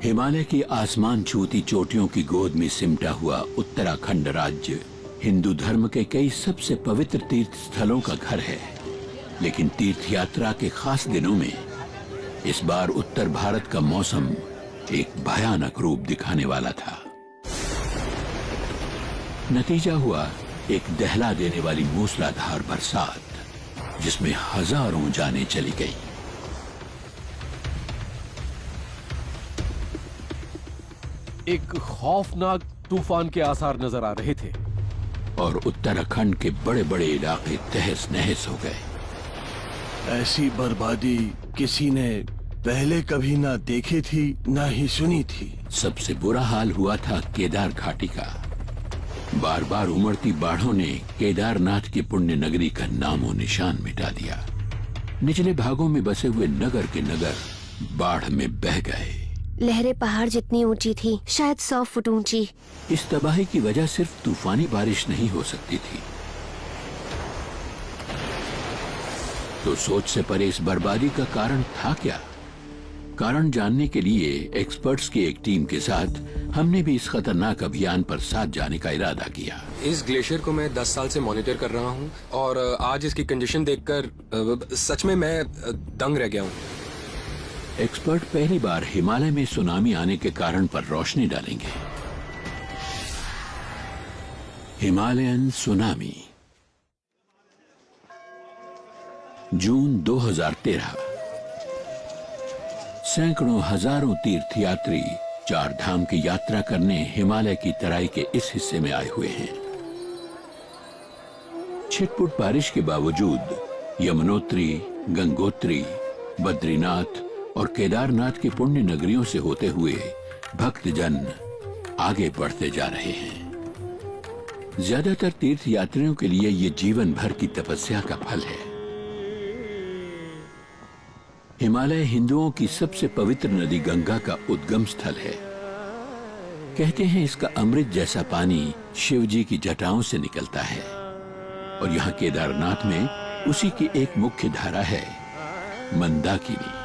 हिमालय की आसमान छूती चोटियों की गोद में सिमटा हुआ उत्तराखंड राज्य हिंदू धर्म के कई सबसे पवित्र तीर्थ स्थलों का घर है। लेकिन तीर्थ यात्रा के खास दिनों में इस बार उत्तर भारत का मौसम एक भयानक रूप दिखाने वाला था। नतीजा हुआ एक दहला देने वाली मूसलाधार बरसात, जिसमें हजारों जानें चली गई। एक खौफनाक तूफान के आसार नजर आ रहे थे और उत्तराखंड के बड़े बड़े इलाके तहस नहस हो गए। ऐसी बर्बादी किसी ने पहले कभी ना देखी थी, ना ही सुनी थी। सबसे बुरा हाल हुआ था केदार घाटी का। बार बार उमड़ती बाढ़ों ने केदारनाथ की पुण्य नगरी का नामो निशान मिटा दिया। निचले भागों में बसे हुए नगर के नगर बाढ़ में बह गए। लहरें पहाड़ जितनी ऊंची थी, शायद 100 फुट ऊंची। इस तबाही की वजह सिर्फ तूफानी बारिश नहीं हो सकती थी। तो सोच से परे इस बर्बादी का कारण था क्या? कारण जानने के लिए एक्सपर्ट्स की एक टीम के साथ हमने भी इस खतरनाक अभियान पर साथ जाने का इरादा किया। इस ग्लेशियर को मैं 10 साल से मॉनिटर कर रहा हूँ और आज इसकी कंडीशन देखकर सच में मैं दंग रह गया हूँ। एक्सपर्ट पहली बार हिमालय में सुनामी आने के कारण पर रोशनी डालेंगे। Himalayan tsunami. जून 2013। सैकड़ों हजारों तीर्थयात्री 4 धाम की यात्रा करने हिमालय की तराई के इस हिस्से में आए हुए हैं। छिटपुट बारिश के बावजूद यमुनोत्री, गंगोत्री, बद्रीनाथ और केदारनाथ की पुण्य नगरियों से होते हुए भक्तजन आगे बढ़ते जा रहे हैं। ज्यादातर तीर्थ यात्रियों के लिए ये जीवन भर की तपस्या का फल है। हिमालय हिंदुओं की सबसे पवित्र नदी गंगा का उद्गम स्थल है। कहते हैं इसका अमृत जैसा पानी शिव जी की जटाओं से निकलता है और यहाँ केदारनाथ में उसी की एक मुख्य धारा है, मंदाकिनी।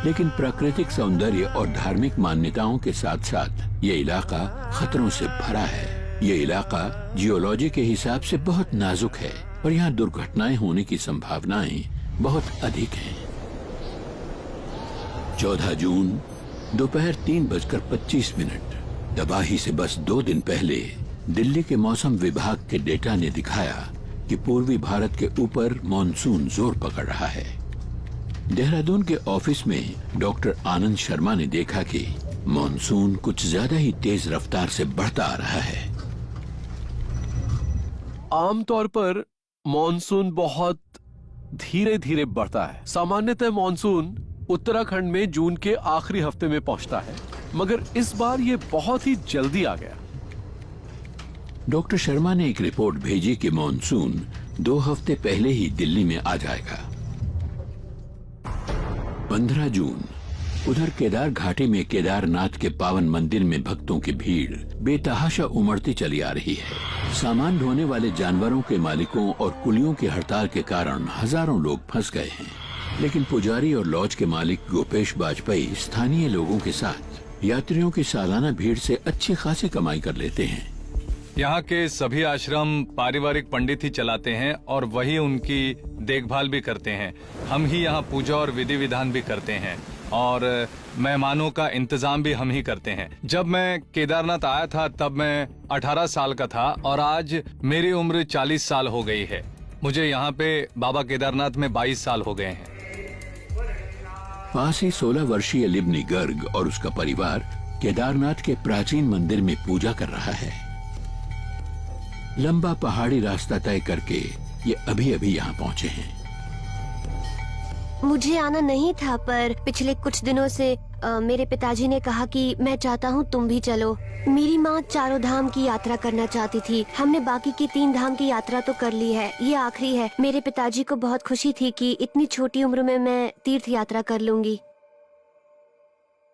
लेकिन प्राकृतिक सौंदर्य और धार्मिक मान्यताओं के साथ साथ ये इलाका खतरों से भरा है। ये इलाका जियोलॉजी के हिसाब से बहुत नाजुक है और यहाँ दुर्घटनाएं होने की संभावनाएं बहुत अधिक हैं। 14 जून दोपहर 3:25। तबाही से बस 2 दिन पहले दिल्ली के मौसम विभाग के डेटा ने दिखाया कि पूर्वी भारत के ऊपर मॉनसून जोर पकड़ रहा है। देहरादून के ऑफिस में डॉक्टर आनंद शर्मा ने देखा कि मॉनसून कुछ ज्यादा ही तेज रफ्तार से बढ़ता आ रहा है। आमतौर पर मॉनसून बहुत धीरे धीरे बढ़ता है। सामान्यतः मॉनसून उत्तराखंड में जून के आखिरी हफ्ते में पहुंचता है, मगर इस बार ये बहुत ही जल्दी आ गया। डॉक्टर शर्मा ने एक रिपोर्ट भेजी कि मॉनसून 2 हफ्ते पहले ही दिल्ली में आ जाएगा। 15 जून उधर केदार घाटी में केदारनाथ के पावन मंदिर में भक्तों की भीड़ बेतहाशा उमड़ती चली आ रही है। सामान ढोने वाले जानवरों के मालिकों और कुलियों की हड़ताल के कारण हजारों लोग फंस गए हैं। लेकिन पुजारी और लॉज के मालिक गोपेश बाजपेयी स्थानीय लोगों के साथ यात्रियों की सालाना भीड़ से अच्छी खासी कमाई कर लेते हैं। यहाँ के सभी आश्रम पारिवारिक पंडित ही चलाते हैं और वही उनकी देखभाल भी करते हैं। हम ही यहाँ पूजा और विधि विधान भी करते हैं और मेहमानों का इंतजाम भी हम ही करते हैं। जब मैं केदारनाथ आया था तब मैं 18 साल का था और आज मेरी उम्र 40 साल हो गई है। मुझे यहाँ पे बाबा केदारनाथ में 22 साल हो गए हैं। पास ही 16 वर्षीय लिबनी गर्ग और उसका परिवार केदारनाथ के प्राचीन मंदिर में पूजा कर रहा है। लंबा पहाड़ी रास्ता तय करके ये अभी अभी यहाँ पहुँचे हैं। मुझे आना नहीं था, पर पिछले कुछ दिनों से मेरे पिताजी ने कहा कि मैं चाहता हूँ तुम भी चलो। मेरी माँ 4 धाम की यात्रा करना चाहती थी। हमने बाकी की 3 धाम की यात्रा तो कर ली है, ये आखिरी है। मेरे पिताजी को बहुत खुशी थी कि इतनी छोटी उम्र में मैं तीर्थ यात्रा कर लूंगी।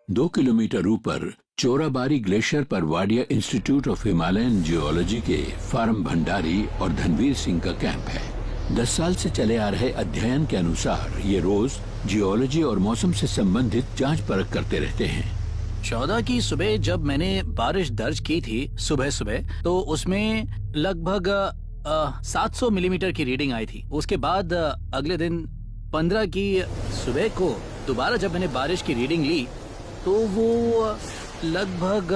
2 किलोमीटर ऊपर चोराबारी ग्लेशियर पर Wadia institute of Himalayan geology के फारम भंडारी और धनवीर सिंह का कैंप है। 10 साल से चले आ रहे अध्ययन के अनुसार ये रोज जियोलॉजी और मौसम से संबंधित जांच परख करते रहते हैं। 14 की सुबह जब मैंने बारिश दर्ज की थी सुबह सुबह, तो उसमें लगभग 700 मिलीमीटर की रीडिंग आई थी। उसके बाद अगले दिन 15 की सुबह को दोबारा जब मैंने बारिश की रीडिंग ली तो वो लगभग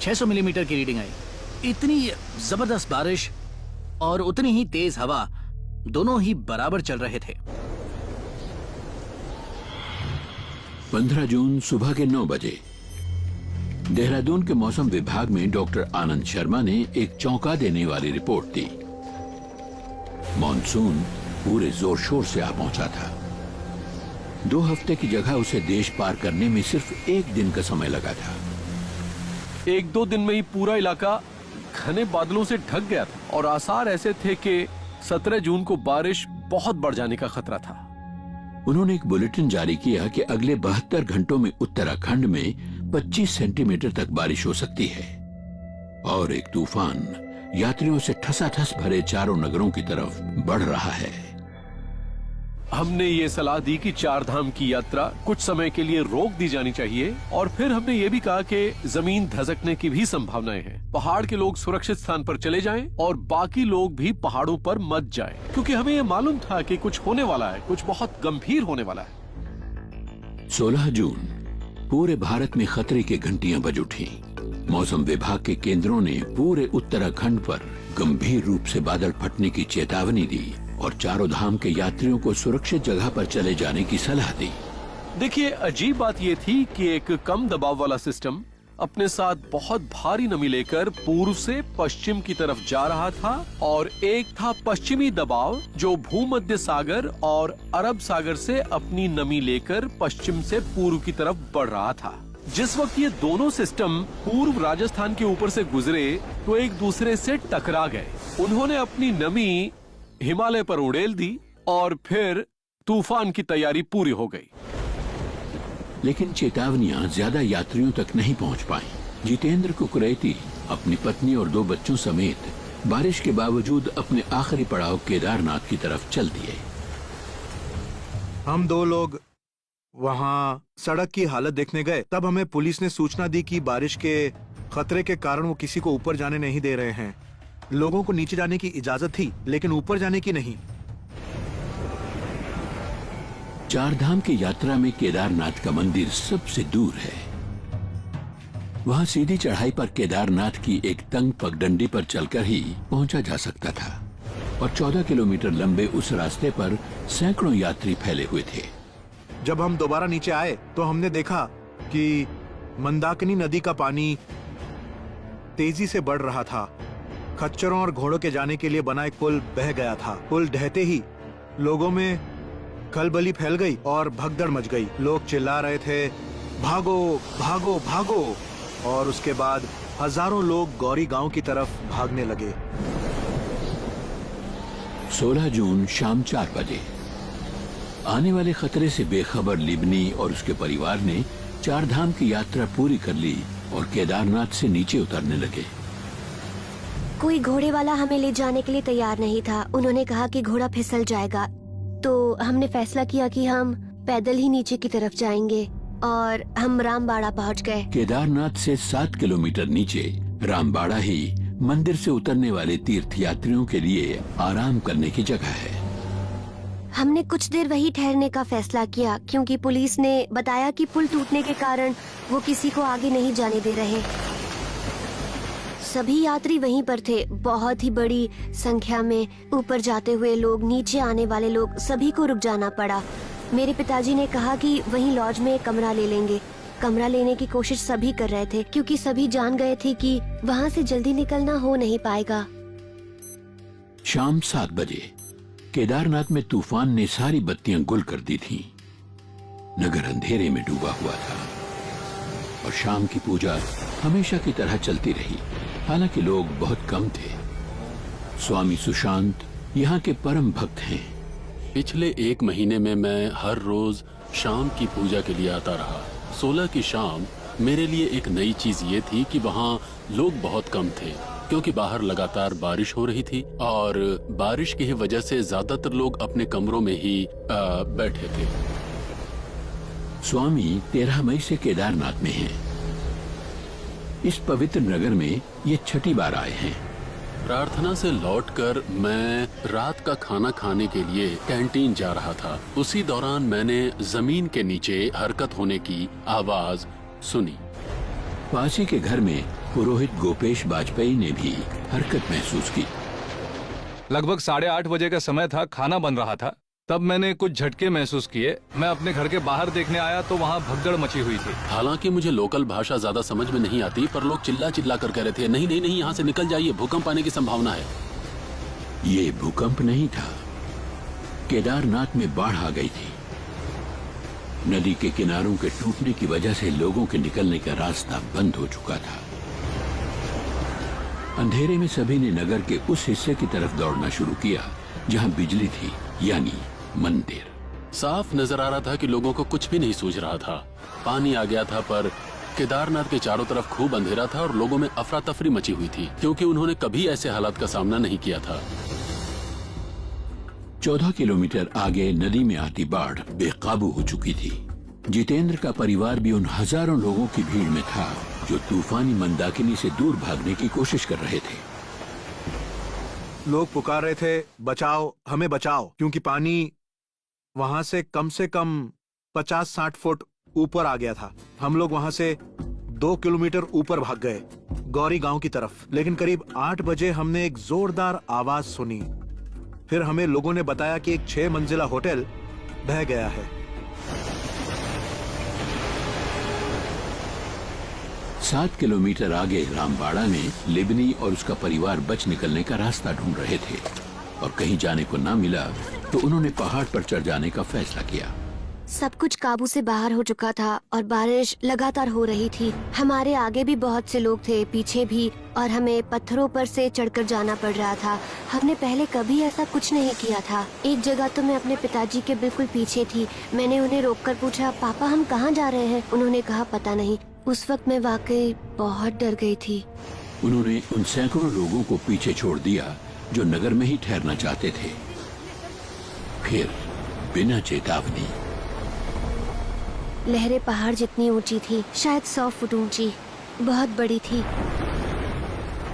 600 मिलीमीटर की रीडिंग आई। इतनी जबरदस्त बारिश और उतनी ही तेज हवा दोनों ही बराबर चल रहे थे। 15 जून सुबह के 9 बजे देहरादून के मौसम विभाग में डॉक्टर आनंद शर्मा ने एक चौंका देने वाली रिपोर्ट दी। मॉनसून पूरे जोर शोर से आ पहुंचा था। 2 हफ्ते की जगह उसे देश पार करने में सिर्फ 1 दिन का समय लगा था। 1-2 दिन में ही पूरा इलाका घने बादलों से ढक गया था और आसार ऐसे थे कि 17 जून को बारिश बहुत बढ़ जाने का खतरा था। उन्होंने एक बुलेटिन जारी किया कि अगले 72 घंटों में उत्तराखंड में 25 सेंटीमीटर तक बारिश हो सकती है और एक तूफान यात्रियों से ठसाठस भरे चारों नगरों की तरफ बढ़ रहा है। हमने ये सलाह दी कि 4 धाम की यात्रा कुछ समय के लिए रोक दी जानी चाहिए और फिर हमने ये भी कहा कि जमीन धसकने की भी संभावनाएं हैं। पहाड़ के लोग सुरक्षित स्थान पर चले जाएं और बाकी लोग भी पहाड़ों पर मत जाएं, क्योंकि हमें ये मालूम था कि कुछ होने वाला है, कुछ बहुत गंभीर होने वाला है। 16 जून पूरे भारत में खतरे की घंटियां बज उठी। मौसम विभाग के केंद्रों ने पूरे उत्तराखंड पर गंभीर रूप से बादल फटने की चेतावनी दी और चारों धाम के यात्रियों को सुरक्षित जगह पर चले जाने की सलाह दी। देखिए, अजीब बात ये थी कि एक कम दबाव वाला सिस्टम अपने साथ बहुत भारी नमी लेकर पूर्व से पश्चिम की तरफ जा रहा था और एक था पश्चिमी दबाव जो भूमध्य सागर और अरब सागर से अपनी नमी लेकर पश्चिम से पूर्व की तरफ बढ़ रहा था। जिस वक्त ये दोनों सिस्टम पूर्व राजस्थान के ऊपर से गुजरे तो एक दूसरे से टकरा गए। उन्होंने अपनी नमी हिमालय पर उड़ेल दी और फिर तूफान की तैयारी पूरी हो गई। लेकिन चेतावनियां ज्यादा यात्रियों तक नहीं पहुंच पाई। जितेंद्र कुकरेती अपनी पत्नी और 2 बच्चों समेत बारिश के बावजूद अपने आखिरी पड़ाव केदारनाथ की तरफ चल दिए। हम 2 लोग वहाँ सड़क की हालत देखने गए। तब हमें पुलिस ने सूचना दी कि बारिश के खतरे के कारण वो किसी को ऊपर जाने नहीं दे रहे हैं। लोगों को नीचे जाने की इजाजत थी लेकिन ऊपर जाने की नहीं। 4 धाम की यात्रा में केदारनाथ का मंदिर सबसे दूर है। वहां सीधी चढ़ाई पर केदारनाथ की एक तंग पगडंडी पर चलकर ही पहुंचा जा सकता था और 14 किलोमीटर लंबे उस रास्ते पर सैकड़ों यात्री फैले हुए थे। जब हम दोबारा नीचे आए तो हमने देखा कि मंदाकिनी नदी का पानी तेजी से बढ़ रहा था। खच्चरों और घोड़ों के जाने के लिए बना एक पुल बह गया था। पुल ढहते ही लोगों में खलबली फैल गई और भगदड़ मच गई। लोग चिल्ला रहे थे, भागो भागो भागो, और उसके बाद हजारों लोग गौरी गांव की तरफ भागने लगे। 16 जून शाम 4 बजे आने वाले खतरे से बेखबर लिबनी और उसके परिवार ने 4 धाम की यात्रा पूरी कर ली और केदारनाथ से नीचे उतरने लगे। कोई घोड़े वाला हमें ले जाने के लिए तैयार नहीं था। उन्होंने कहा कि घोड़ा फिसल जाएगा, तो हमने फैसला किया कि हम पैदल ही नीचे की तरफ जाएंगे और हम रामबाड़ा पहुंच गए। केदारनाथ से 7 किलोमीटर नीचे रामबाड़ा ही मंदिर से उतरने वाले तीर्थ यात्रियों के लिए आराम करने की जगह है। हमने कुछ देर वहीं ठहरने का फैसला किया क्योंकि पुलिस ने बताया कि पुल टूटने के कारण वो किसी को आगे नहीं जाने दे रहे। सभी यात्री वहीं पर थे। बहुत ही बड़ी संख्या में ऊपर जाते हुए लोग, नीचे आने वाले लोग, सभी को रुक जाना पड़ा। मेरे पिताजी ने कहा कि वहीं लॉज में एक कमरा ले लेंगे। कमरा लेने की कोशिश सभी कर रहे थे क्योंकि सभी जान गए थे कि वहाँ से जल्दी निकलना हो नहीं पाएगा। शाम 7 बजे केदारनाथ में तूफान ने सारी बत्तियां गुल कर दी थीं। नगर अंधेरे में डूबा हुआ था और शाम की पूजा हमेशा की तरह चलती रही। हालांकि लोग बहुत कम थे। स्वामी सुशांत यहाँ के परम भक्त हैं। पिछले 1 महीने में मैं हर रोज शाम की पूजा के लिए आता रहा। 16 की शाम मेरे लिए एक नई चीज ये थी कि वहाँ लोग बहुत कम थे क्योंकि बाहर लगातार बारिश हो रही थी और बारिश की वजह से ज्यादातर लोग अपने कमरों में ही बैठे थे। स्वामी 13 मई से केदारनाथ में हैं। इस पवित्र नगर में ये छठी बार आए हैं। प्रार्थना से लौटकर मैं रात का खाना खाने के लिए कैंटीन जा रहा था। उसी दौरान मैंने जमीन के नीचे हरकत होने की आवाज सुनी। पास ही के घर में पुरोहित गोपेश वाजपेयी ने भी हरकत महसूस की। लगभग 8:30 बजे का समय था, खाना बन रहा था। तब मैंने कुछ झटके महसूस किए। मैं अपने घर के बाहर देखने आया तो वहाँ भगदड़ मची हुई थी। हालांकि मुझे लोकल भाषा ज्यादा समझ में नहीं आती, पर लोग चिल्ला चिल्ला कर कह रहे थे, नहीं नहीं नहीं, यहाँ से निकल जाइए, भूकंप आने की संभावना है। ये भूकंप नहीं था, केदारनाथ में बाढ़ आ गई थी। नदी के किनारों के टूटने की वजह से लोगों के निकलने का रास्ता बंद हो चुका था। अंधेरे में सभी ने नगर के उस हिस्से की तरफ दौड़ना शुरू किया जहां बिजली थी, यानी मंदिर। साफ नजर आ रहा था कि लोगों को कुछ भी नहीं सूझ रहा था। पानी आ गया था, पर केदारनाथ के चारों तरफ खूब अंधेरा था और लोगों में अफरा तफरी मची हुई थी, क्योंकि उन्होंने कभी ऐसे हालात का सामना नहीं किया था। 14 किलोमीटर आगे नदी में आती बाढ़ बेकाबू हो चुकी थी। जितेंद्र का परिवार भी उन हजारों लोगों की भीड़ में था जो तूफानी मंदाकिनी से दूर भागने की कोशिश कर रहे थे। लोग पुकार रहे थे, बचाओ, हमें बचाओ, क्योंकि पानी वहां से कम 50-60 फुट ऊपर आ गया था। हम लोग वहां से 2 किलोमीटर ऊपर भाग गए, गौरी गांव की तरफ। लेकिन करीब 8 बजे हमने एक जोरदार आवाज सुनी। फिर हमें लोगों ने बताया कि एक 6 मंजिला होटल बह गया है। 7 किलोमीटर आगे रामबाड़ा में लिबनी और उसका परिवार बच निकलने का रास्ता ढूंढ रहे थे और कहीं जाने को ना मिला तो उन्होंने पहाड़ पर चढ़ जाने का फैसला किया। सब कुछ काबू से बाहर हो चुका था और बारिश लगातार हो रही थी। हमारे आगे भी बहुत से लोग थे, पीछे भी, और हमें पत्थरों पर से चढ़कर जाना पड़ रहा था। हमने पहले कभी ऐसा कुछ नहीं किया था। एक जगह तो मैं अपने पिताजी के बिल्कुल पीछे थी। मैंने उन्हें रोककर पूछा, पापा हम कहाँ जा रहे हैं? उन्होंने कहा पता नहीं। उस वक्त मैं वाकई बहुत डर गई थी। उन्होंने उन सैकड़ों लोगों को पीछे छोड़ दिया जो नगर में ही ठहरना चाहते थे। फिर बिना चेतावनी लहरें पहाड़ जितनी ऊंची थी, शायद 100 फुट ऊंची, बहुत बड़ी थी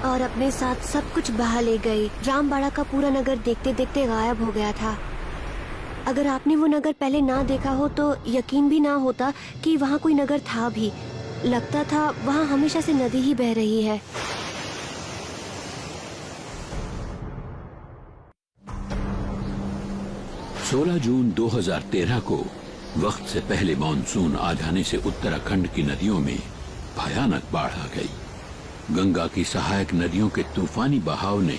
और अपने साथ सब कुछ बहा ले गई। रामबाड़ा का पूरा नगर देखते देखते गायब हो गया था। अगर आपने वो नगर पहले ना देखा हो तो यकीन भी ना होता कि वहाँ कोई नगर था भी। लगता था वहाँ हमेशा से नदी ही बह रही है। जून 2013 को वक्त से पहले मानसून आ जाने से उत्तराखंड की नदियों में भयानक बाढ़ आ गई। गंगा की सहायक नदियों के तूफानी बहाव ने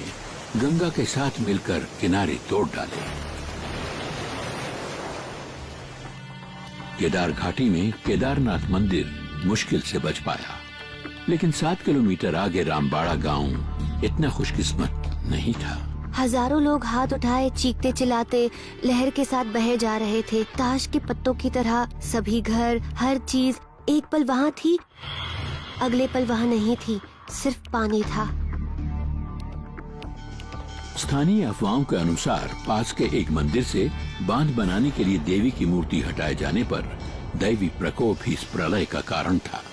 गंगा के साथ मिलकर किनारे तोड़ डाले। केदार घाटी में केदारनाथ मंदिर मुश्किल से बच पाया, लेकिन 7 किलोमीटर आगे रामबाड़ा गांव इतना खुशकिस्मत नहीं था। हजारों लोग हाथ उठाए चीखते चिल्लाते लहर के साथ बहे जा रहे थे। ताश के पत्तों की तरह सभी घर, हर चीज एक पल वहाँ थी, अगले पल वहाँ नहीं थी, सिर्फ पानी था। स्थानीय अफवाहों के अनुसार पास के एक मंदिर से बांध बनाने के लिए देवी की मूर्ति हटाए जाने पर दैवी प्रकोप ही इस प्रलय का कारण था।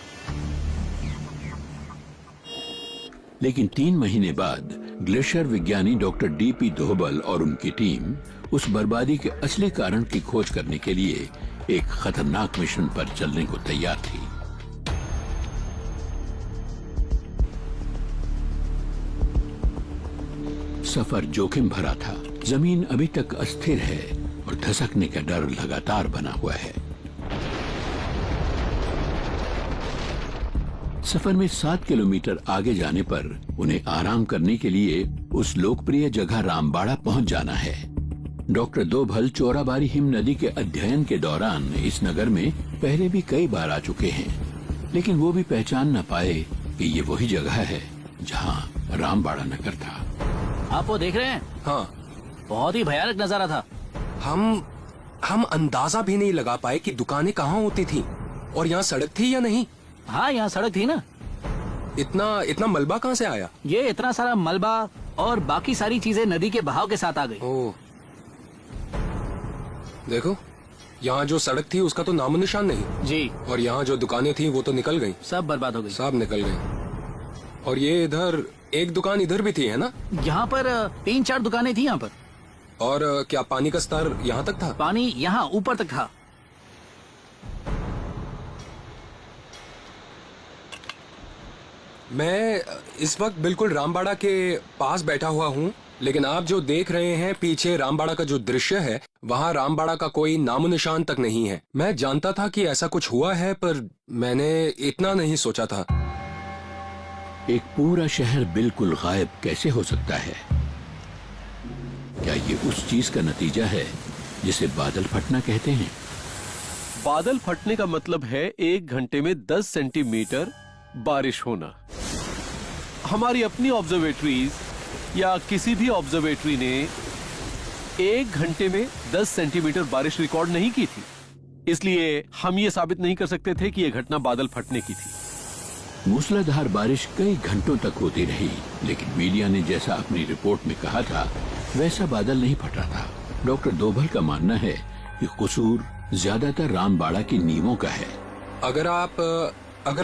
लेकिन 3 महीने बाद ग्लेशियर विज्ञानी डॉक्टर डीपी धोबल और उनकी टीम उस बर्बादी के असली कारण की खोज करने के लिए एक खतरनाक मिशन पर चलने को तैयार थी। सफर जोखिम भरा था। जमीन अभी तक अस्थिर है और धसकने का डर लगातार बना हुआ है। सफर में 7 किलोमीटर आगे जाने पर उन्हें आराम करने के लिए उस लोकप्रिय जगह रामबाड़ा पहुंच जाना है। डॉक्टर दोभल चोराबारी हिम नदी के अध्ययन के दौरान इस नगर में पहले भी कई बार आ चुके हैं, लेकिन वो भी पहचान न पाए कि ये वही जगह है जहां रामबाड़ा नगर था। आप वो देख रहे हैं? हाँ, बहुत ही भयानक नजारा था। हम अंदाजा भी नहीं लगा पाए कि दुकानें कहाँ होती थी और यहाँ सड़क थी या नहीं। हाँ, यहाँ सड़क थी ना। इतना मलबा कहाँ से आया? ये इतना सारा मलबा और बाकी सारी चीजें नदी के बहाव के साथ आ गई। ओह, देखो यहाँ जो सड़क थी उसका तो नामो निशान नहीं। जी, और यहाँ जो दुकानें थी वो तो निकल गई। सब बर्बाद हो गई। सब निकल गई। और ये इधर एक दुकान इधर भी थी, है ना? यहाँ पर 3-4 दुकानें थी यहाँ पर। और क्या पानी का स्तर यहाँ तक था? पानी यहाँ ऊपर तक था। मैं इस वक्त बिल्कुल रामबाड़ा के पास बैठा हुआ हूँ, लेकिन आप जो देख रहे हैं पीछे रामबाड़ा का जो दृश्य है, वहाँ रामबाड़ा का कोई नामो निशान तक नहीं है। मैं जानता था कि ऐसा कुछ हुआ है, पर मैंने इतना नहीं सोचा था। एक पूरा शहर बिल्कुल गायब कैसे हो सकता है? क्या ये उस चीज का नतीजा है जिसे बादल फटना कहते हैं? बादल फटने का मतलब है 1 घंटे में 10 सेंटीमीटर बारिश होना। हमारी अपनी ऑब्जर्वेटरीज या किसी भी ऑब्जर्वेटरी ने 1 घंटे में 10 सेंटीमीटर बारिश रिकॉर्ड नहीं की थी, इसलिए हम ये साबित नहीं कर सकते थे कि यह घटना बादल फटने की थी। मूसलाधार बारिश कई घंटों तक होती रही, लेकिन मीडिया ने जैसा अपनी रिपोर्ट में कहा था वैसा बादल नहीं फटा था। डॉक्टर दोभल का मानना है कि कसूर ज्यादातर रामबाड़ा की नींवों का है। अगर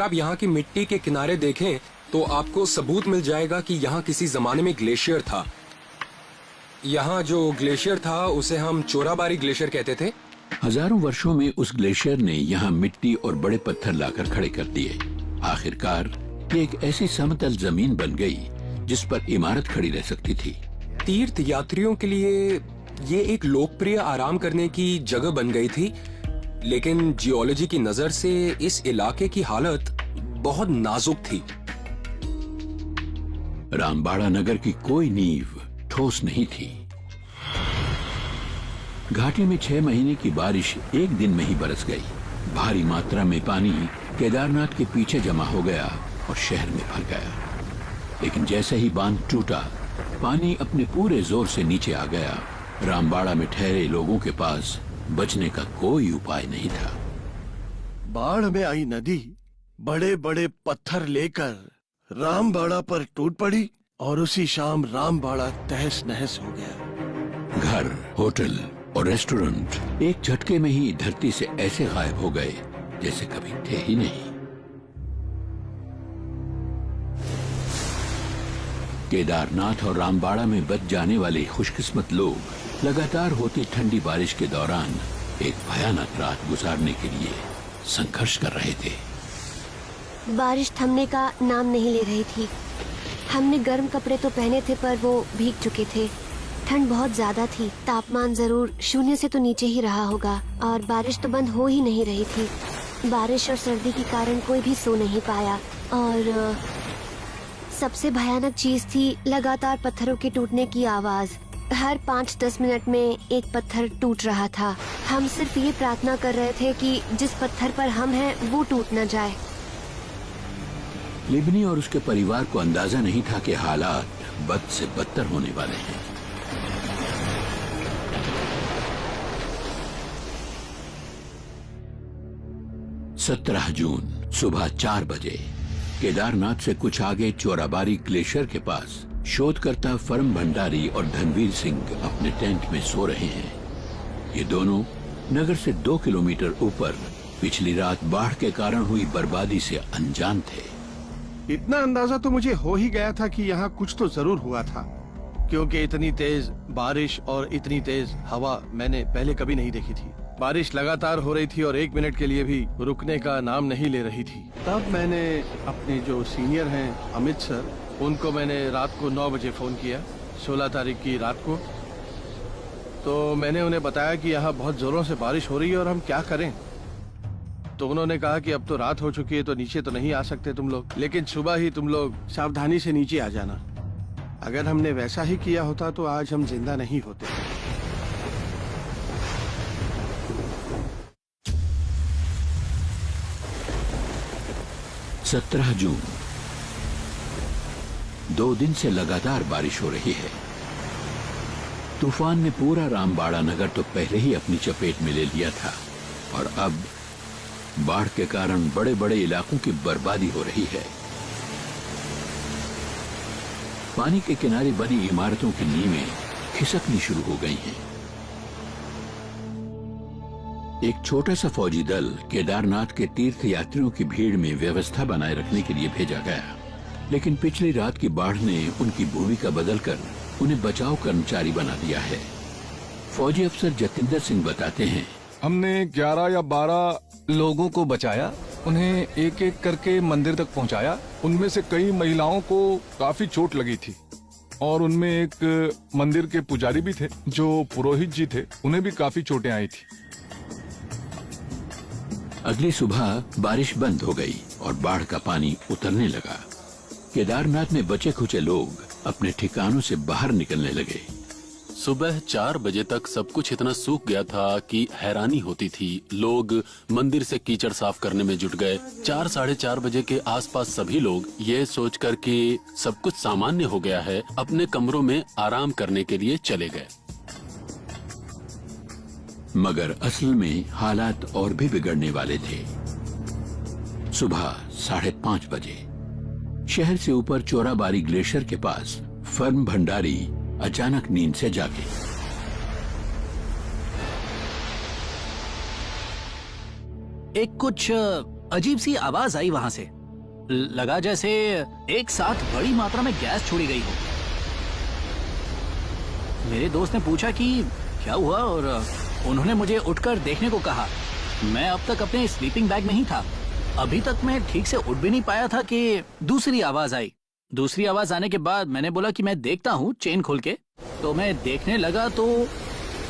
आप यहाँ की मिट्टी के किनारे देखें तो आपको सबूत मिल जाएगा कि यहाँ किसी जमाने में ग्लेशियर था। यहाँ जो ग्लेशियर था उसे हम चोराबारी ग्लेशियर कहते थे। हजारों वर्षों में उस ग्लेशियर ने यहाँ मिट्टी और बड़े पत्थर लाकर खड़े कर दिए। आखिरकार ये एक ऐसी समतल जमीन बन गई जिस पर इमारत खड़ी रह सकती थी। तीर्थ यात्रियों के लिए ये एक लोकप्रिय आराम करने की जगह बन गई थी, लेकिन जियोलॉजी की नजर से इस इलाके की हालत बहुत नाजुक थी। रामबाड़ा नगर की कोई नींव ठोस नहीं थी। घाटी में 6 महीने की बारिश एक दिन में ही बरस गई। भारी मात्रा में पानी केदारनाथ के पीछे जमा हो गया और शहर में भर गया। लेकिन जैसे ही बांध टूटा, पानी अपने पूरे जोर से नीचे आ गया। रामबाड़ा में ठहरे लोगों के पास बचने का कोई उपाय नहीं था। बाढ़ में आई नदी बड़े बड़े पत्थर लेकर रामबाड़ा पर टूट पड़ी और उसी शाम रामबाड़ा तहस नहस हो गया। घर, होटल और रेस्टोरेंट एक झटके में ही धरती से ऐसे गायब हो गए जैसे कभी थे ही नहीं। केदारनाथ और रामबाड़ा में बच जाने वाले खुशकिस्मत लोग लगातार होती ठंडी बारिश के दौरान एक भयानक रात गुजारने के लिए संघर्ष कर रहे थे। बारिश थमने का नाम नहीं ले रही थी। हमने गर्म कपड़े तो पहने थे पर वो भीग चुके थे। ठंड बहुत ज्यादा थी। तापमान जरूर 0 से तो नीचे ही रहा होगा और बारिश तो बंद हो ही नहीं रही थी। बारिश और सर्दी के कारण कोई भी सो नहीं पाया और सबसे भयानक चीज थी लगातार पत्थरों के टूटने की आवाज। हर 5-10 मिनट में एक पत्थर टूट रहा था। हम सिर्फ ये प्रार्थना कर रहे थे कि जिस पत्थर पर हम हैं वो टूट न जाए। लिबनी और उसके परिवार को अंदाजा नहीं था कि हालात बद से बदतर होने वाले हैं। सत्रह जून सुबह 4 बजे केदारनाथ से कुछ आगे चोराबारी ग्लेशियर के पास शोधकर्ता फरम भंडारी और धनवीर सिंह अपने टेंट में सो रहे हैं। ये दोनों नगर से 2 किलोमीटर ऊपर पिछली रात बाढ़ के कारण हुई बर्बादी से अनजान थे। इतना अंदाजा तो मुझे हो ही गया था कि यहाँ कुछ तो जरूर हुआ था, क्योंकि इतनी तेज बारिश और इतनी तेज हवा मैंने पहले कभी नहीं देखी थी। बारिश लगातार हो रही थी और 1 मिनट के लिए भी रुकने का नाम नहीं ले रही थी। तब मैंने अपने जो सीनियर हैं अमित सर, उनको मैंने रात को 9 बजे फोन किया, 16 तारीख की रात को। तो मैंने उन्हें बताया कि यहाँ बहुत जोरों से बारिश हो रही है और हम क्या करें। तो उन्होंने कहा कि अब तो रात हो चुकी है तो नीचे तो नहीं आ सकते तुम लोग, लेकिन सुबह ही तुम लोग सावधानी से नीचे आ जाना। अगर हमने वैसा ही किया होता तो आज हम जिंदा नहीं होते। 17 जून 2 दिन से लगातार बारिश हो रही है। तूफान ने पूरा रामबाड़ा नगर तो पहले ही अपनी चपेट में ले लिया था और अब बाढ़ के कारण बड़े बड़े इलाकों की बर्बादी हो रही है। पानी के किनारे बनी इमारतों की नींवें खिसकनी शुरू हो गई हैं। एक छोटा सा फौजी दल केदारनाथ के तीर्थ यात्रियों की भीड़ में व्यवस्था बनाए रखने के लिए भेजा गया, लेकिन पिछली रात की बाढ़ ने उनकी भूमिका बदलकर उन्हें बचाव कर्मचारी बना दिया है। फौजी अफसर जतिंदर सिंह बताते हैं, हमने 11 या 12 लोगों को बचाया, उन्हें एक एक करके मंदिर तक पहुंचाया। उनमें से कई महिलाओं को काफी चोट लगी थी और उनमें एक मंदिर के पुजारी भी थे जो पुरोहित जी थे, उन्हें भी काफी चोटें आई थी। अगली सुबह बारिश बंद हो गई और बाढ़ का पानी उतरने लगा। केदारनाथ में बचे खुचे लोग अपने ठिकानों से बाहर निकलने लगे। सुबह 4 बजे तक सब कुछ इतना सूख गया था कि हैरानी होती थी। लोग मंदिर से कीचड़ साफ करने में जुट गए। 4 साढ़े 4 बजे के आसपास सभी लोग ये सोचकर कि सब कुछ सामान्य हो गया है, अपने कमरों में आराम करने के लिए चले गए। मगर असल में हालात और भी बिगड़ने वाले थे। सुबह 5:30 बजे शहर से ऊपर चोराबारी ग्लेशियर के पास फर्म भंडारी अचानक नींद से जागे। एक कुछ अजीब सी आवाज आई वहां से। लगा जैसे एक साथ बड़ी मात्रा में गैस छोड़ी गई हो। मेरे दोस्त ने पूछा कि क्या हुआ और उन्होंने मुझे उठकर देखने को कहा। मैं अब तक अपने स्लीपिंग बैग में ही था। अभी तक मैं ठीक से उठ भी नहीं पाया था कि दूसरी आवाज आई। दूसरी आवाज आने के बाद मैंने बोला कि मैं देखता हूँ चेन खोल के। तो मैं देखने लगा तो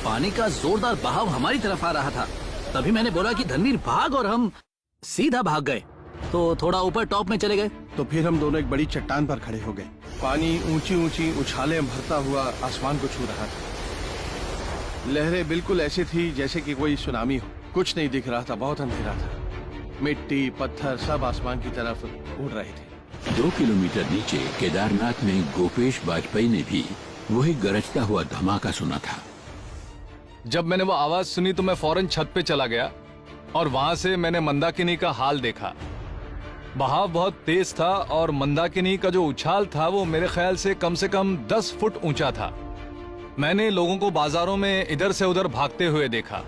पानी का जोरदार बहाव हमारी तरफ आ रहा था। तभी मैंने बोला कि धनवीर भाग, और हम सीधा भाग गए। तो थोड़ा ऊपर टॉप में चले गए। तो फिर हम दोनों एक बड़ी चट्टान पर खड़े हो गए। पानी ऊंची ऊंची उछालें भरता हुआ आसमान को छू रहा था। लहरें बिल्कुल ऐसी थी जैसे कि कोई सुनामी हो। कुछ नहीं दिख रहा था, बहुत अंधेरा था। मिट्टी पत्थर सब आसमान की तरफ उड़ रहे थे। 2 किलोमीटर नीचे केदारनाथ में गोपेश बाजपेयी ने भी वही गरजता हुआ धमाका सुना था। जब मैंने वो आवाज सुनी तो मैं फौरन छत पे चला गया और वहां से मैंने मंदाकिनी का हाल देखा। बहाव बहुत तेज था और मंदाकिनी का जो उछाल था वो मेरे ख्याल से कम 10 फुट ऊंचा था। मैंने लोगों को बाजारों में इधर से उधर भागते हुए देखा।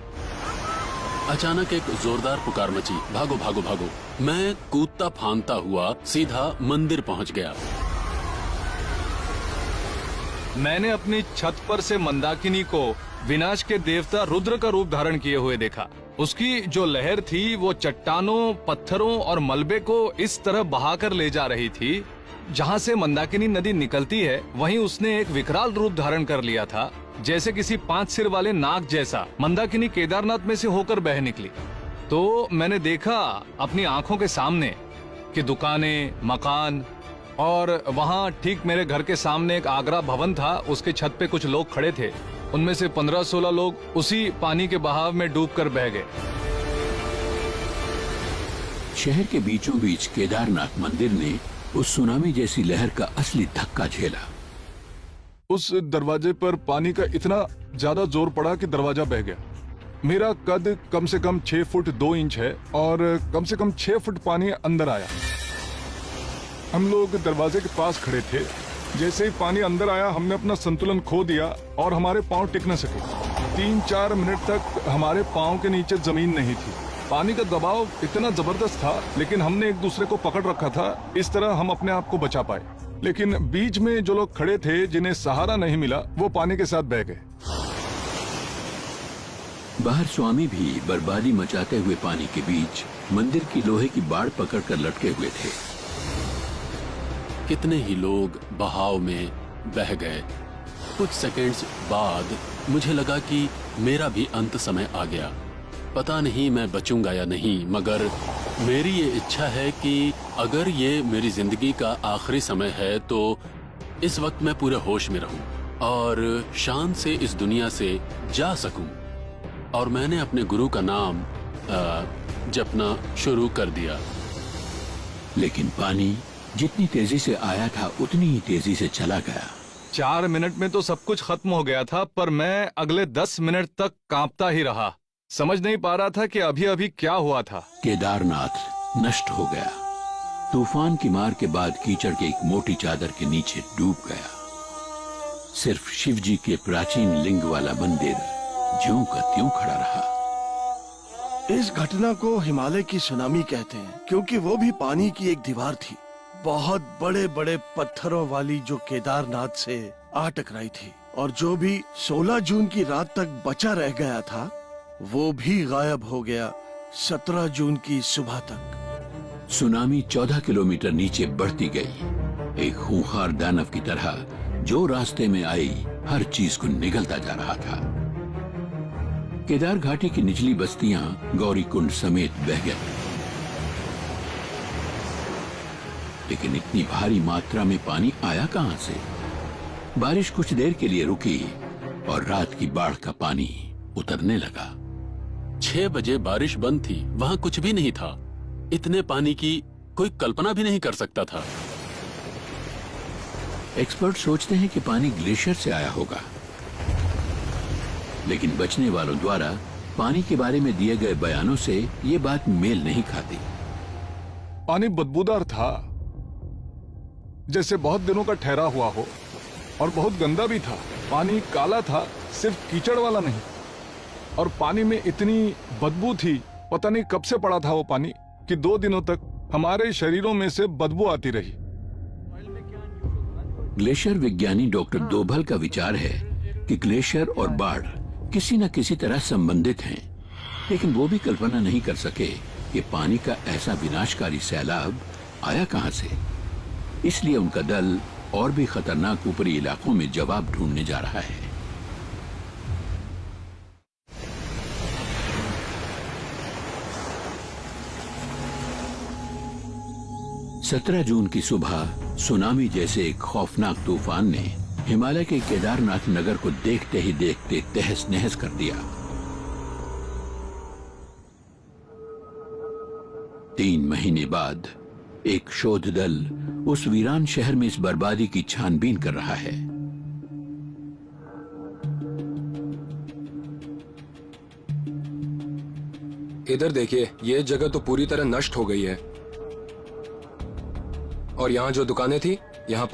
अचानक एक जोरदार पुकार मची, भागो भागो भागो। मैं कूदता फांदता हुआ सीधा मंदिर पहुंच गया। मैंने अपनी छत पर से मंदाकिनी को विनाश के देवता रुद्र का रूप धारण किए हुए देखा। उसकी जो लहर थी वो चट्टानों, पत्थरों और मलबे को इस तरह बहाकर ले जा रही थी। जहाँ से मंदाकिनी नदी निकलती है वहीं उसने एक विकराल रूप धारण कर लिया था, जैसे किसी 5 सिर वाले नाग जैसा। मंदाकिनी केदारनाथ में से होकर बह निकली। तो मैंने देखा अपनी आंखों के सामने कि दुकानें, मकान, और वहाँ ठीक मेरे घर के सामने एक आगरा भवन था। उसके छत पे कुछ लोग खड़े थे। उनमें से 15-16 लोग उसी पानी के बहाव में डूबकर बह गए। शहर के बीचों बीच केदारनाथ मंदिर ने उस सुनामी जैसी लहर का असली धक्का झेला। उस दरवाजे पर पानी का इतना ज्यादा जोर पड़ा कि दरवाजा बह गया। मेरा कद कम से कम 6 फुट 2 इंच है और कम से कम 6 फुट पानी अंदर आया। हम लोग दरवाजे के पास खड़े थे। जैसे ही पानी अंदर आया हमने अपना संतुलन खो दिया और हमारे पांव टिक न सके। 3-4 मिनट तक हमारे पांव के नीचे जमीन नहीं थी। पानी का दबाव इतना जबरदस्त था, लेकिन हमने एक दूसरे को पकड़ रखा था। इस तरह हम अपने आप को बचा पाए। लेकिन बीच में जो लोग खड़े थे जिन्हें सहारा नहीं मिला वो पानी के साथ बह गए। बाहर स्वामी भी बर्बादी मचाते हुए पानी के बीच मंदिर की लोहे की बाड़ पकड़कर लटके हुए थे। कितने ही लोग बहाव में बह गए। कुछ सेकंड्स बाद मुझे लगा कि मेरा भी अंत समय आ गया। पता नहीं मैं बचूंगा या नहीं, मगर मेरी ये इच्छा है कि अगर ये मेरी जिंदगी का आखिरी समय है तो इस वक्त मैं पूरे होश में रहूं और शान से इस दुनिया से जा सकूं। और मैंने अपने गुरु का नाम जपना शुरू कर दिया। लेकिन पानी जितनी तेजी से आया था उतनी ही तेजी से चला गया। 4 मिनट में तो सब कुछ खत्म हो गया था, पर मैं अगले 10 मिनट तक कांपता ही रहा। समझ नहीं पा रहा था कि अभी अभी क्या हुआ था। केदारनाथ नष्ट हो गया। तूफान की मार के बाद कीचड़ के एक मोटी चादर के नीचे डूब गया। सिर्फ शिव जी के प्राचीन लिंग वाला मंदिर ज्यों का त्यों खड़ा रहा। इस घटना को हिमालय की सुनामी कहते हैं, क्योंकि वो भी पानी की एक दीवार थी, बहुत बड़े बड़े पत्थरों वाली, जो केदारनाथ से आ टकराई थी। और जो भी 16 जून की रात तक बचा रह गया था वो भी गायब हो गया 17 जून की सुबह तक। सुनामी 14 किलोमीटर नीचे बढ़ती गई, एक खूंखार दानव की तरह जो रास्ते में आई हर चीज को निगलता जा रहा था। केदार घाटी की निचली बस्तियां गौरीकुंड समेत बह गई, लेकिन इतनी भारी मात्रा में पानी आया कहां से? बारिश कुछ देर के लिए रुकी और रात की बाढ़ का पानी उतरने लगा। 6 बजे बारिश बंद थी, वहां कुछ भी नहीं था। इतने पानी की कोई कल्पना भी नहीं कर सकता था। एक्सपर्ट सोचते हैं कि पानी ग्लेशियर से आया होगा, लेकिन बचने वालों द्वारा पानी के बारे में दिए गए बयानों से ये बात मेल नहीं खाती। पानी बदबूदार था, जैसे बहुत दिनों का ठहरा हुआ हो, और बहुत गंदा भी था। पानी काला था, सिर्फ कीचड़ वाला नहीं, और पानी में इतनी बदबू थी, पता नहीं कब से पड़ा था वो पानी, कि 2 दिनों तक हमारे शरीरों में से बदबू आती रही। ग्लेशियर विज्ञानी डॉक्टर दोभल का विचार है कि ग्लेशियर और बाढ़ किसी न किसी तरह संबंधित हैं, लेकिन वो भी कल्पना नहीं कर सके कि पानी का ऐसा विनाशकारी सैलाब आया कहां से। इसलिए उनका दल और भी खतरनाक ऊपरी इलाकों में जवाब ढूंढने जा रहा है। सत्रह जून की सुबह सुनामी जैसे एक खौफनाक तूफान ने हिमालय के केदारनाथ नगर को देखते ही देखते तहस नहस कर दिया। 3 महीने बाद एक शोध दल उस वीरान शहर में इस बर्बादी की छानबीन कर रहा है। इधर देखिए, ये जगह तो पूरी तरह नष्ट हो गई है। और यहाँ जो दुकानें थी, यहाँ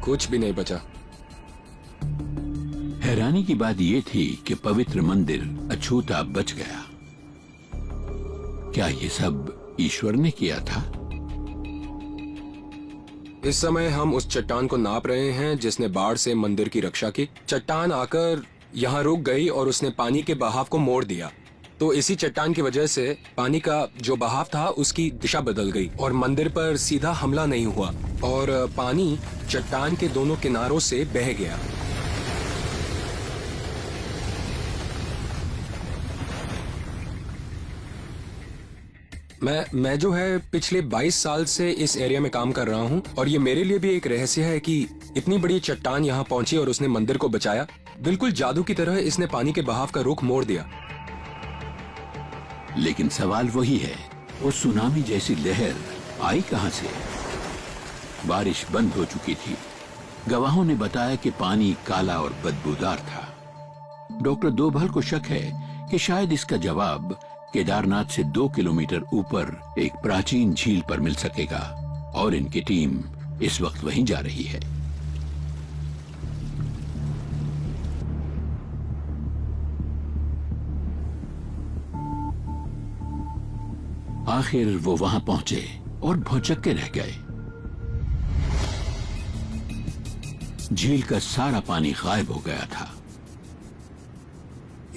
कुछ भी नहीं बचा। हैरानी की बात यह थी कि पवित्र मंदिर अछूता बच गया। क्या ये सब ईश्वर ने किया था? इस समय हम उस चट्टान को नाप रहे हैं जिसने बाढ़ से मंदिर की रक्षा की। चट्टान आकर यहाँ रुक गई और उसने पानी के बहाव को मोड़ दिया। तो इसी चट्टान की वजह से पानी का जो बहाव था उसकी दिशा बदल गई और मंदिर पर सीधा हमला नहीं हुआ और पानी चट्टान के दोनों किनारों से बह गया। मैं जो है पिछले 22 साल से इस एरिया में काम कर रहा हूँ और ये मेरे लिए भी एक रहस्य है कि इतनी बड़ी चट्टान यहाँ पहुंची और उसने मंदिर को बचाया। बिल्कुल जादू की तरह इसने पानी के बहाव का रुख मोड़ दिया। लेकिन सवाल वही है, वो सुनामी जैसी लहर आई कहां से? बारिश बंद हो चुकी थी। गवाहों ने बताया कि पानी काला और बदबूदार था। डॉक्टर दोभल को शक है कि शायद इसका जवाब केदारनाथ से 2 किलोमीटर ऊपर एक प्राचीन झील पर मिल सकेगा और इनकी टीम इस वक्त वहीं जा रही है। आखिर वो वहां पहुंचे और भौचक्के रह गए। झील का सारा पानी गायब हो गया था।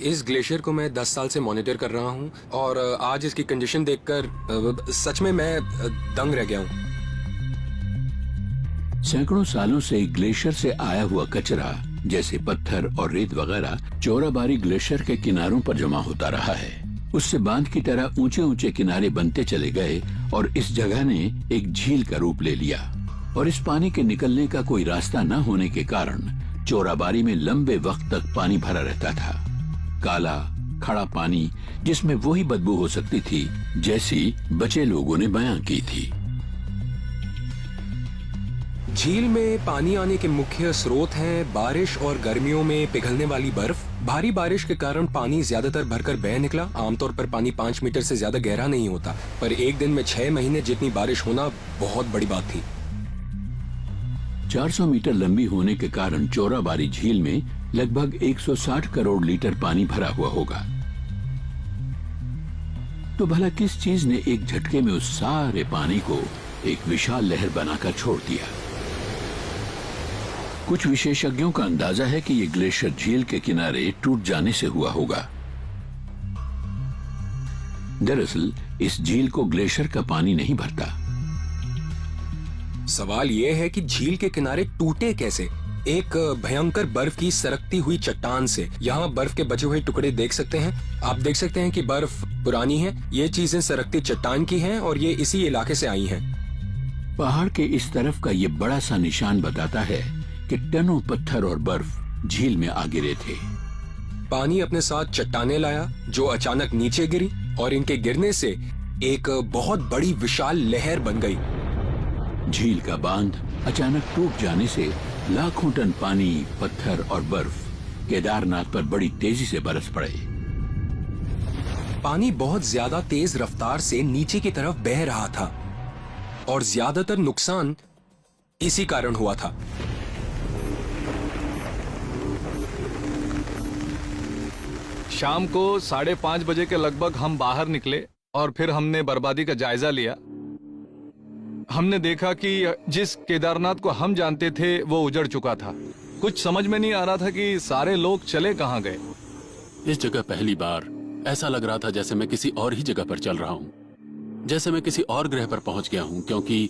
इस ग्लेशियर को मैं 10 साल से मॉनिटर कर रहा हूं और आज इसकी कंडीशन देखकर सच में मैं दंग रह गया हूं। सैकड़ों सालों से ग्लेशियर से आया हुआ कचरा जैसे पत्थर और रेत वगैरह चोराबारी ग्लेशियर के किनारों पर जमा होता रहा है। उससे बांध की तरह ऊंचे ऊंचे किनारे बनते चले गए और इस जगह ने एक झील का रूप ले लिया। और इस पानी के निकलने का कोई रास्ता न होने के कारण चोराबारी में लंबे वक्त तक पानी भरा रहता था। काला खड़ा पानी जिसमें वही बदबू हो सकती थी जैसी बचे लोगों ने बयां की थी। झील में पानी आने के मुख्य स्रोत हैं बारिश और गर्मियों में पिघलने वाली बर्फ। भारी बारिश के कारण पानी ज्यादातर भरकर बह निकला। आमतौर पर पानी 5 मीटर से ज्यादा गहरा नहीं होता, पर एक दिन में 6 महीने जितनी बारिश होना बहुत बड़ी बात थी। 400 मीटर लंबी होने के कारण चोराबारी झील में लगभग 160 करोड़ लीटर पानी भरा हुआ होगा। तो भला किस चीज ने एक झटके में उस सारे पानी को एक विशाल लहर बनाकर छोड़ दिया। कुछ विशेषज्ञों का अंदाजा है कि ये ग्लेशियर झील के किनारे टूट जाने से हुआ होगा। दरअसल इस झील को ग्लेशियर का पानी नहीं भरता। सवाल यह है कि झील के किनारे टूटे कैसे? एक भयंकर बर्फ की सरकती हुई चट्टान से। यहाँ बर्फ के बचे हुए टुकड़े देख सकते हैं। आप देख सकते हैं कि बर्फ पुरानी है। ये चीजें सरकती चट्टान की हैं और ये इसी इलाके से आई हैं। पहाड़ के इस तरफ का ये बड़ा सा निशान बताता है कि टनों पत्थर और बर्फ झील में आ गिरे थे। पानी अपने साथ चट्टानें लाया जो अचानक नीचे गिरी और इनके गिरने से एक बहुत बड़ी विशाल लहर बन गई। झील का बांध अचानक टूट जाने से लाखों टन पानी, पत्थर और बर्फ केदारनाथ पर बड़ी तेजी से बरस पड़े। पानी बहुत ज्यादा तेज रफ्तार से नीचे की तरफ बह रहा था और ज्यादातर नुकसान इसी कारण हुआ था। शाम को 5:30 बजे के लगभग हम बाहर निकले और फिर हमने बर्बादी का जायजा लिया। हमने देखा कि जिस केदारनाथ को हम जानते थे वो उजड़ चुका था। कुछ समझ में नहीं आ रहा था कि सारे लोग चले कहां गए। इस जगह पहली बार ऐसा लग रहा था जैसे मैं किसी और ही जगह पर चल रहा हूँ, जैसे मैं किसी और ग्रह पर पहुंच गया हूँ, क्योंकि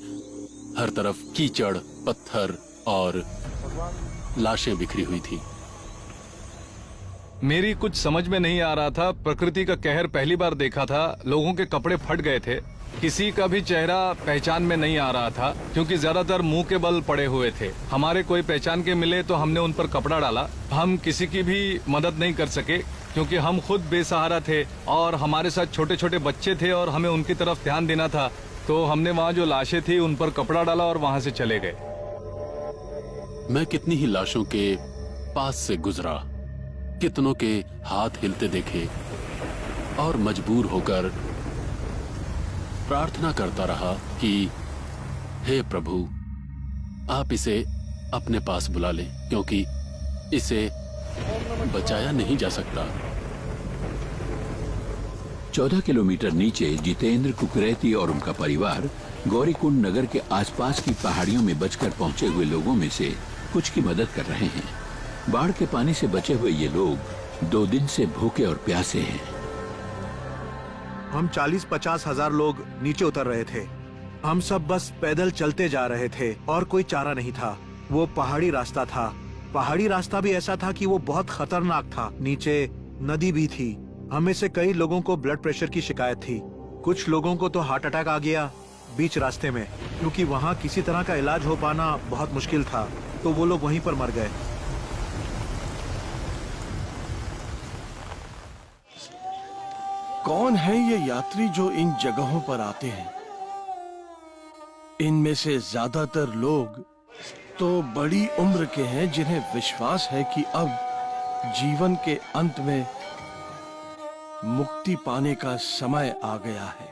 हर तरफ कीचड़, पत्थर और लाशें बिखरी हुई थी। मेरी कुछ समझ में नहीं आ रहा था। प्रकृति का कहर पहली बार देखा था। लोगों के कपड़े फट गए थे। किसी का भी चेहरा पहचान में नहीं आ रहा था क्योंकि ज्यादातर मुंह के बल पड़े हुए थे। हमारे कोई पहचान के मिले तो हमने उन पर कपड़ा डाला। हम किसी की भी मदद नहीं कर सके क्योंकि हम खुद बेसहारा थे और हमारे साथ छोटे छोटे बच्चे थे और हमें उनकी तरफ ध्यान देना था। तो हमने वहाँ जो लाशें थी उन पर कपड़ा डाला और वहाँ से चले गए। मैं कितनी ही लाशों के पास से गुजरा, कितनों के हाथ हिलते देखे और मजबूर होकर प्रार्थना करता रहा कि हे प्रभु, आप इसे अपने पास बुला लें क्योंकि इसे बचाया नहीं जा सकता। 14 किलोमीटर नीचे जितेंद्र कुकरेती और उनका परिवार गौरीकुंड नगर के आसपास की पहाड़ियों में बचकर पहुंचे हुए लोगों में से कुछ की मदद कर रहे हैं। बाढ़ के पानी से बचे हुए ये लोग 2 दिन से भूखे और प्यासे हैं। हम 40-50 हजार लोग नीचे उतर रहे थे। हम सब बस पैदल चलते जा रहे थे और कोई चारा नहीं था। वो पहाड़ी रास्ता था। पहाड़ी रास्ता भी ऐसा था कि वो बहुत खतरनाक था। नीचे नदी भी थी। हमें से कई लोगों को ब्लड प्रेशर की शिकायत थी। कुछ लोगों को तो हार्ट अटैक आ गया बीच रास्ते में, क्योंकि वहाँ किसी तरह का इलाज हो पाना बहुत मुश्किल था, तो वो लोग वहीं पर मर गए। कौन है ये यात्री जो इन जगहों पर आते हैं? इनमें से ज्यादातर लोग तो बड़ी उम्र के हैं जिन्हें विश्वास है कि अब जीवन के अंत में मुक्ति पाने का समय आ गया है।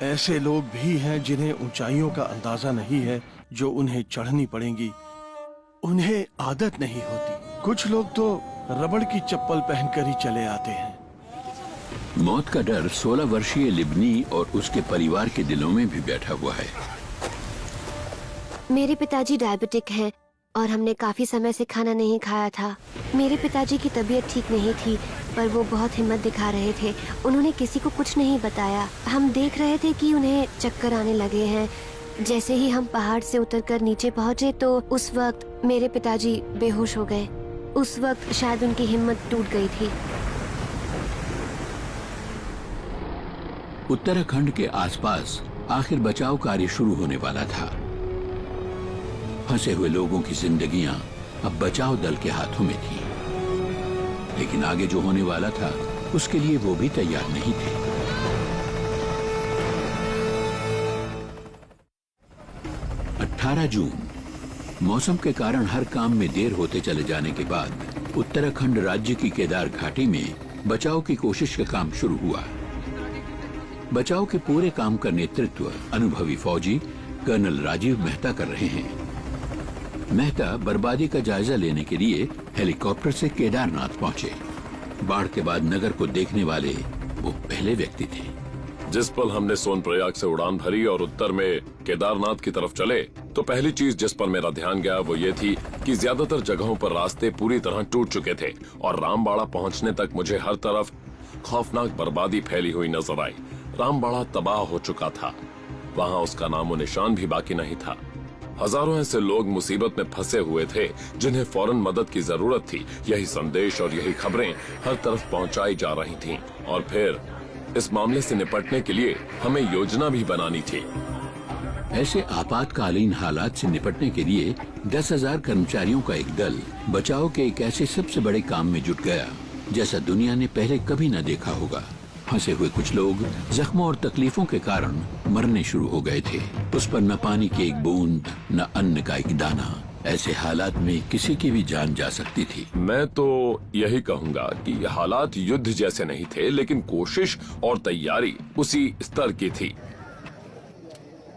ऐसे लोग भी हैं जिन्हें ऊंचाइयों का अंदाजा नहीं है जो उन्हें चढ़नी पड़ेंगी। उन्हें आदत नहीं होती। कुछ लोग तो रबड़ की चप्पल पहनकर ही चले आते हैं। मौत का डर 16 वर्षीय लिबनी और उसके परिवार के दिलों में भी बैठा हुआ है। मेरे पिताजी डायबिटिक हैं और हमने काफी समय से खाना नहीं खाया था। मेरे पिताजी की तबीयत ठीक नहीं थी पर वो बहुत हिम्मत दिखा रहे थे। उन्होंने किसी को कुछ नहीं बताया। हम देख रहे थे कि उन्हें चक्कर आने लगे हैं। जैसे ही हम पहाड़ से उतरकर नीचे पहुंचे तो उस वक्त मेरे पिताजी बेहोश हो गए। उस वक्त शायद उनकी हिम्मत टूट गई थी। उत्तराखंड के आसपास आखिर बचाव कार्य शुरू होने वाला था। फंसे हुए लोगों की जिंदगियां अब बचाव दल के हाथों में थी, लेकिन आगे जो होने वाला था उसके लिए वो भी तैयार नहीं थे। जून मौसम के कारण हर काम में देर होते चले जाने के बाद उत्तराखंड राज्य की केदार घाटी में बचाव की कोशिश का काम शुरू हुआ। बचाव के पूरे काम का नेतृत्व अनुभवी फौजी कर्नल राजीव मेहता कर रहे हैं। मेहता बर्बादी का जायजा लेने के लिए हेलीकॉप्टर से केदारनाथ पहुंचे। बाढ़ के बाद नगर को देखने वाले वो पहले व्यक्ति थे। जिस पल हमने सोनप्रयाग से उड़ान भरी और उत्तर में केदारनाथ की तरफ चले तो पहली चीज जिस पर मेरा ध्यान गया वो ये थी कि ज्यादातर जगहों पर रास्ते पूरी तरह टूट चुके थे और रामबाड़ा पहुंचने तक मुझे हर तरफ खौफनाक बर्बादी फैली हुई नजर आई। रामबाड़ा तबाह हो चुका था, वहाँ उसका नामो निशान भी बाकी नहीं था। हजारों ऐसे लोग मुसीबत में फंसे हुए थे जिन्हें फौरन मदद की जरूरत थी। यही संदेश और यही खबरें हर तरफ पहुंचाई जा रही थीं। और फिर इस मामले से निपटने के लिए हमें योजना भी बनानी थी। ऐसे आपातकालीन हालात से निपटने के लिए 10,000 कर्मचारियों का एक दल बचाव के एक ऐसे सबसे बड़े काम में जुट गया जैसा दुनिया ने पहले कभी न देखा होगा। फंसे हुए कुछ लोग जख्मों और तकलीफों के कारण मरने शुरू हो गए थे। उस पर न पानी की एक बूंद, न अन्न का एक दाना। ऐसे हालात में किसी की भी जान जा सकती थी। मैं तो यही कहूँगा कि ये हालात युद्ध जैसे नहीं थे, लेकिन कोशिश और तैयारी उसी स्तर की थी।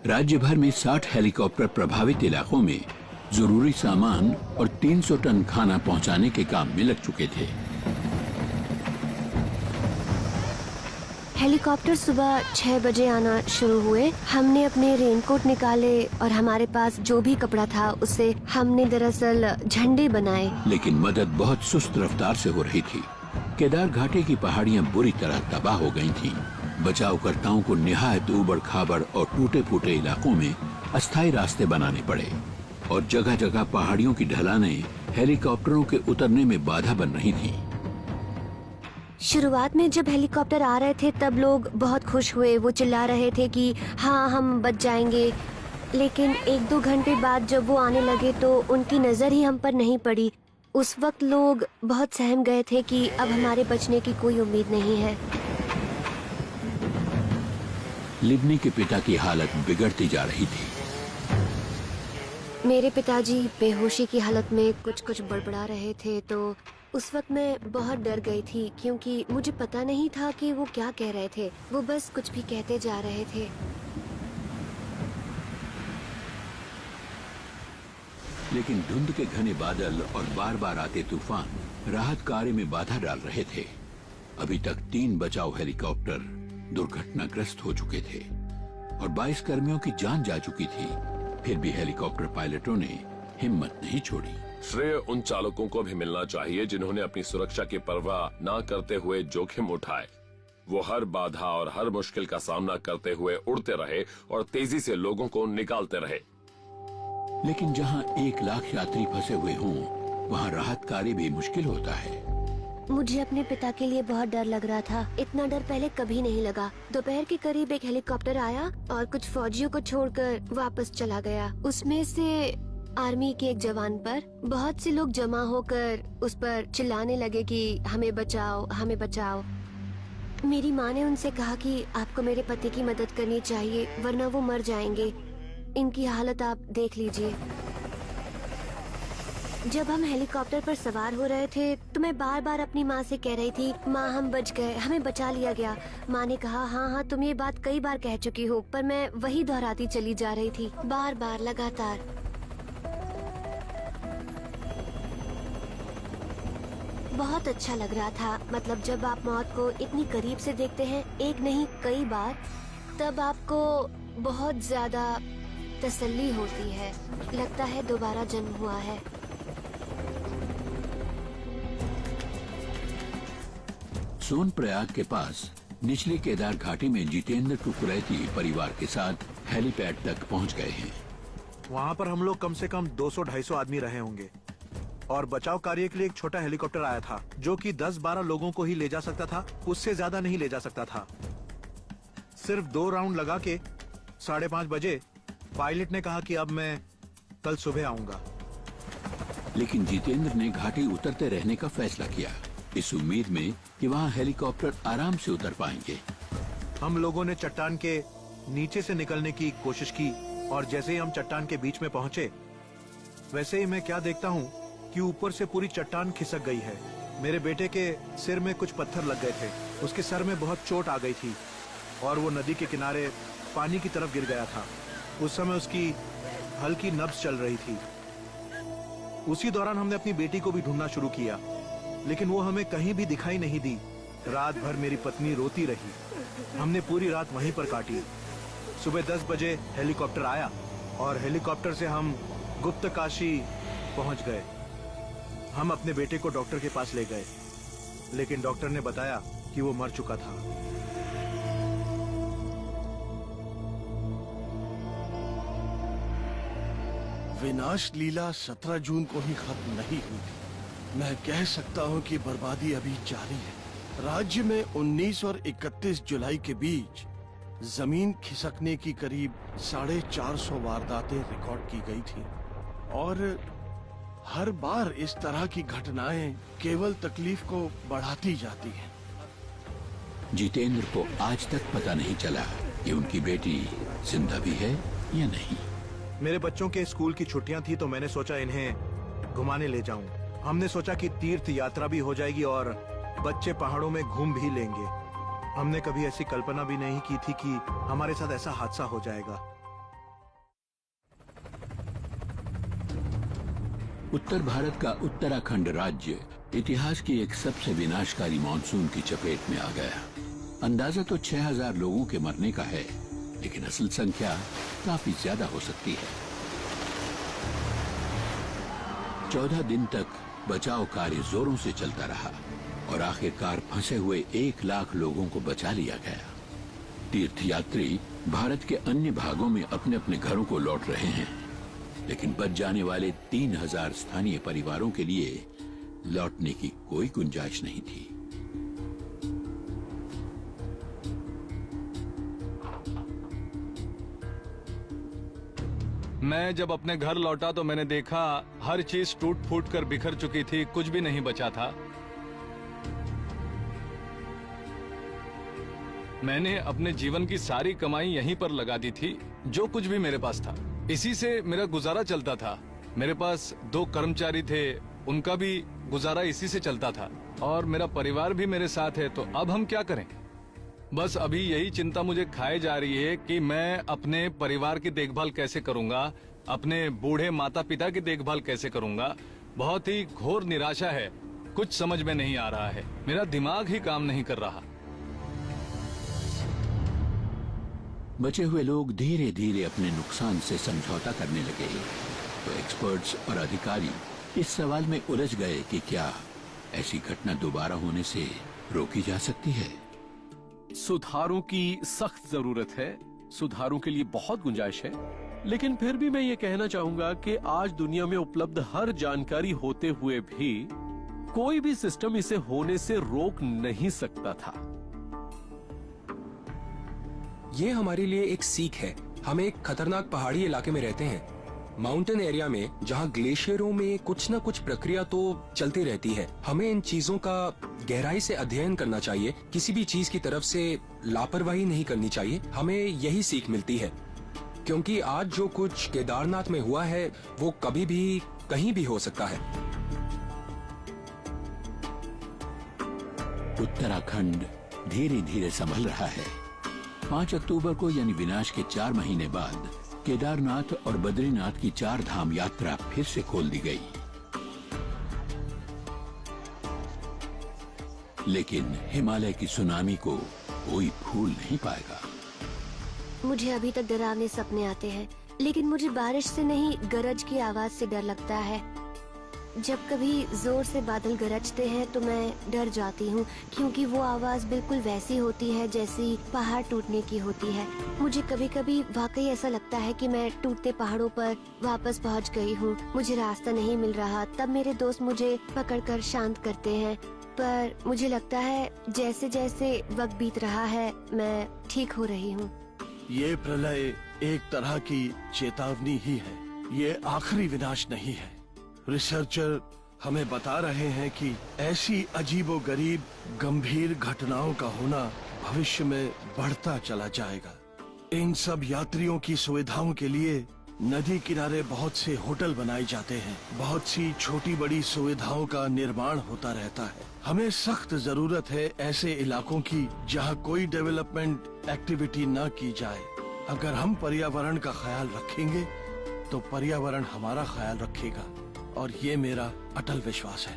राज्य भर में 60 हेलीकॉप्टर प्रभावित इलाकों में जरूरी सामान और 300 टन खाना पहुंचाने के काम में लग चुके थे। हेलीकॉप्टर सुबह 6 बजे आना शुरू हुए। हमने अपने रेनकोट निकाले और हमारे पास जो भी कपड़ा था उससे हमने दरअसल झंडे बनाए। लेकिन मदद बहुत सुस्त रफ्तार से हो रही थी। केदार घाटी की पहाड़ियां बुरी तरह तबाह हो गई थीं। बचावकर्ताओं को निहायत ऊबड़ खाबड़ और टूटे फूटे इलाकों में अस्थायी रास्ते बनाने पड़े और जगह जगह पहाड़ियों की ढलानें हेलीकॉप्टरों के उतरने में बाधा बन रही थीं। शुरुआत में जब हेलीकॉप्टर आ रहे थे तब लोग बहुत खुश हुए। वो चिल्ला रहे थे कि हाँ, हम बच जाएंगे। लेकिन 1-2 घंटे बाद जब वो आने लगे तो उनकी नजर ही हम पर नहीं पड़ी। उस वक्त लोग बहुत सहम गए थे कि अब हमारे बचने की कोई उम्मीद नहीं है। लिबनी के पिता की हालत बिगड़ती जा रही थी। मेरे पिताजी बेहोशी की हालत में कुछ बड़बड़ा रहे थे तो उस वक्त मैं बहुत डर गई थी क्योंकि मुझे पता नहीं था कि वो क्या कह रहे थे। वो बस कुछ भी कहते जा रहे थे। लेकिन धुंध के घने बादल और बार बार आते तूफान राहत कार्य में बाधा डाल रहे थे। अभी तक 3 बचाव हेलीकॉप्टर दुर्घटनाग्रस्त हो चुके थे और 22 कर्मियों की जान जा चुकी थी। फिर भी हेलीकॉप्टर पायलटों ने हिम्मत नहीं छोड़ी। श्रेय उन चालकों को भी मिलना चाहिए जिन्होंने अपनी सुरक्षा की परवाह न करते हुए जोखिम उठाए। वो हर बाधा और हर मुश्किल का सामना करते हुए उड़ते रहे और तेजी से लोगों को निकालते रहे। लेकिन जहां 1 लाख यात्री फंसे हुए हों, वहां राहत कार्य भी मुश्किल होता है। मुझे अपने पिता के लिए बहुत डर लग रहा था। इतना डर पहले कभी नहीं लगा। दोपहर के करीब एक हेलीकॉप्टर आया और कुछ फौजियों को छोड़कर वापस चला गया। उसमें से आर्मी के एक जवान पर बहुत से लोग जमा होकर उस पर चिल्लाने लगे कि हमें बचाओ, हमें बचाओ। मेरी माँ ने उनसे कहा कि आपको मेरे पति की मदद करनी चाहिए वरना वो मर जाएंगे। इनकी हालत आप देख लीजिए। जब हम हेलीकॉप्टर पर सवार हो रहे थे तो मैं बार बार अपनी माँ से कह रही थी, माँ हम बच गए, हमें बचा लिया गया। माँ ने कहा, हाँ तुम ये बात कई बार कह चुकी हो, पर मैं वही दोहराती चली जा रही थी, बार बार लगातार। बहुत अच्छा लग रहा था। मतलब जब आप मौत को इतनी करीब से देखते हैं, एक नहीं कई बार, तब आपको बहुत ज्यादा तसल्ली होती है। लगता है दोबारा जन्म हुआ है। सोनप्रयाग के पास निचली केदार घाटी में जितेंद्र कुकुरैती परिवार के साथ हेलीपैड तक पहुंच गए हैं। वहाँ पर हम लोग कम से कम 200-250 आदमी रहे होंगे और बचाव कार्य के लिए एक छोटा हेलीकॉप्टर आया था जो कि 10-12 लोगों को ही ले जा सकता था, उससे ज्यादा नहीं ले जा सकता था। सिर्फ 2 राउंड लगा के 5:30 बजे पायलट ने कहा कि अब मैं कल सुबह आऊंगा। लेकिन जितेंद्र ने घाटी उतरते रहने का फैसला किया, इस उम्मीद में कि वहाँ हेलीकॉप्टर आराम से उतर पाएंगे। हम लोगों ने चट्टान के नीचे से निकलने की कोशिश की और जैसे ही हम चट्टान के बीच में पहुंचे वैसे ही मैं क्या देखता हूँ कि ऊपर से पूरी चट्टान खिसक गई है। मेरे बेटे के सिर में कुछ पत्थर लग गए थे, उसके सर में बहुत चोट आ गई थी और वो नदी के किनारे पानी की तरफ गिर गया था। उस समय उसकी हल्की नब्ज चल रही थी। उसी दौरान हमने अपनी बेटी को भी ढूंढना शुरू किया, लेकिन वो हमें कहीं भी दिखाई नहीं दी। रात भर मेरी पत्नी रोती रही। हमने पूरी रात वहीं पर काटी। सुबह 10 बजे हेलीकॉप्टर आया और हेलीकॉप्टर से हम गुप्त काशी पहुंच गए। हम अपने बेटे को डॉक्टर के पास ले गए, लेकिन डॉक्टर ने बताया कि वो मर चुका था। विनाश लीला 17 जून को ही खत्म नहीं हुई थी। मैं कह सकता हूँ कि बर्बादी अभी जारी है। राज्य में 19 और 31 जुलाई के बीच जमीन खिसकने की करीब 450 वारदातें रिकॉर्ड की गई थी और हर बार इस तरह की घटनाएं केवल तकलीफ को बढ़ाती जाती हैं। जितेंद्र को आज तक पता नहीं चला कि उनकी बेटी जिंदा भी है या नहीं। मेरे बच्चों के स्कूल की छुट्टियां थी तो मैंने सोचा इन्हें घुमाने ले जाऊं। हमने सोचा कि तीर्थ यात्रा भी हो जाएगी और बच्चे पहाड़ों में घूम भी लेंगे। हमने कभी ऐसी कल्पना भी नहीं की थी कि हमारे साथ ऐसा हादसा हो जाएगा। उत्तर भारत का उत्तराखंड राज्य इतिहास की एक सबसे विनाशकारी मानसून की चपेट में आ गया। अंदाजा तो 6000 लोगों के मरने का है, लेकिन असल संख्या काफी ज्यादा हो सकती है। 14 दिन तक बचाव कार्य जोरों से चलता रहा और आखिरकार फंसे हुए 1 लाख लोगों को बचा लिया गया। तीर्थयात्री भारत के अन्य भागों में अपने अपने घरों को लौट रहे हैं, लेकिन बच जाने वाले 3000 स्थानीय परिवारों के लिए लौटने की कोई गुंजाइश नहीं थी। मैं जब अपने घर लौटा तो मैंने देखा हर चीज टूट फूट कर बिखर चुकी थी, कुछ भी नहीं बचा था। मैंने अपने जीवन की सारी कमाई यहीं पर लगा दी थी, जो कुछ भी मेरे पास था। इसी से मेरा गुजारा चलता था। मेरे पास 2 कर्मचारी थे, उनका भी गुजारा इसी से चलता था और मेरा परिवार भी मेरे साथ है। तो अब हम क्या करें? बस अभी यही चिंता मुझे खाए जा रही है कि मैं अपने परिवार की देखभाल कैसे करूंगा, अपने बूढ़े माता पिता की देखभाल कैसे करूंगा। बहुत ही घोर निराशा है, कुछ समझ में नहीं आ रहा है। मेरा दिमाग ही काम नहीं कर रहा। बचे हुए लोग धीरे धीरे अपने नुकसान से समझौता करने लगे तो एक्सपर्ट्स और अधिकारी इस सवाल में उलझ गए कि क्या ऐसी घटना दोबारा होने से रोकी जा सकती है। सुधारों की सख्त जरूरत है, सुधारों के लिए बहुत गुंजाइश है, लेकिन फिर भी मैं ये कहना चाहूंगा कि आज दुनिया में उपलब्ध हर जानकारी होते हुए भी कोई भी सिस्टम इसे होने से रोक नहीं सकता था। ये हमारे लिए एक सीख है। हम एक खतरनाक पहाड़ी इलाके में रहते हैं, माउंटेन एरिया में, जहाँ ग्लेशियरों में कुछ न कुछ प्रक्रिया तो चलती रहती है। हमें इन चीजों का गहराई से अध्ययन करना चाहिए, किसी भी चीज की तरफ से लापरवाही नहीं करनी चाहिए। हमें यही सीख मिलती है, क्योंकि आज जो कुछ केदारनाथ में हुआ है वो कभी भी कहीं भी हो सकता है। उत्तराखंड धीरे धीरे संभल रहा है। 5 अक्टूबर को यानी विनाश के 4 महीने बाद केदारनाथ और बद्रीनाथ की 4 धाम यात्रा फिर से खोल दी गई, लेकिन हिमालय की सुनामी को कोई भूल नहीं पाएगा। मुझे अभी तक डरावने सपने आते हैं, लेकिन मुझे बारिश से नहीं गरज की आवाज से डर लगता है। जब कभी जोर से बादल गरजते हैं तो मैं डर जाती हूँ, क्योंकि वो आवाज बिल्कुल वैसी होती है जैसी पहाड़ टूटने की होती है। मुझे कभी कभी वाकई ऐसा लगता है कि मैं टूटते पहाड़ों पर वापस पहुँच गई हूँ। मुझे रास्ता नहीं मिल रहा, तब मेरे दोस्त मुझे पकड़कर शांत करते हैं, पर मुझे लगता है जैसे जैसे वक्त बीत रहा है मैं ठीक हो रही हूँ। ये प्रलय एक तरह की चेतावनी ही है, ये आखिरी विनाश नहीं है। रिसर्चर हमें बता रहे हैं कि ऐसी अजीबोगरीब गंभीर घटनाओं का होना भविष्य में बढ़ता चला जाएगा। इन सब यात्रियों की सुविधाओं के लिए नदी किनारे बहुत से होटल बनाए जाते हैं, बहुत सी छोटी बड़ी सुविधाओं का निर्माण होता रहता है। हमें सख्त जरूरत है ऐसे इलाकों की जहां कोई डेवलपमेंट एक्टिविटी न की जाए। अगर हम पर्यावरण का ख्याल रखेंगे तो पर्यावरण हमारा ख्याल रखेगा, और ये मेरा अटल विश्वास है।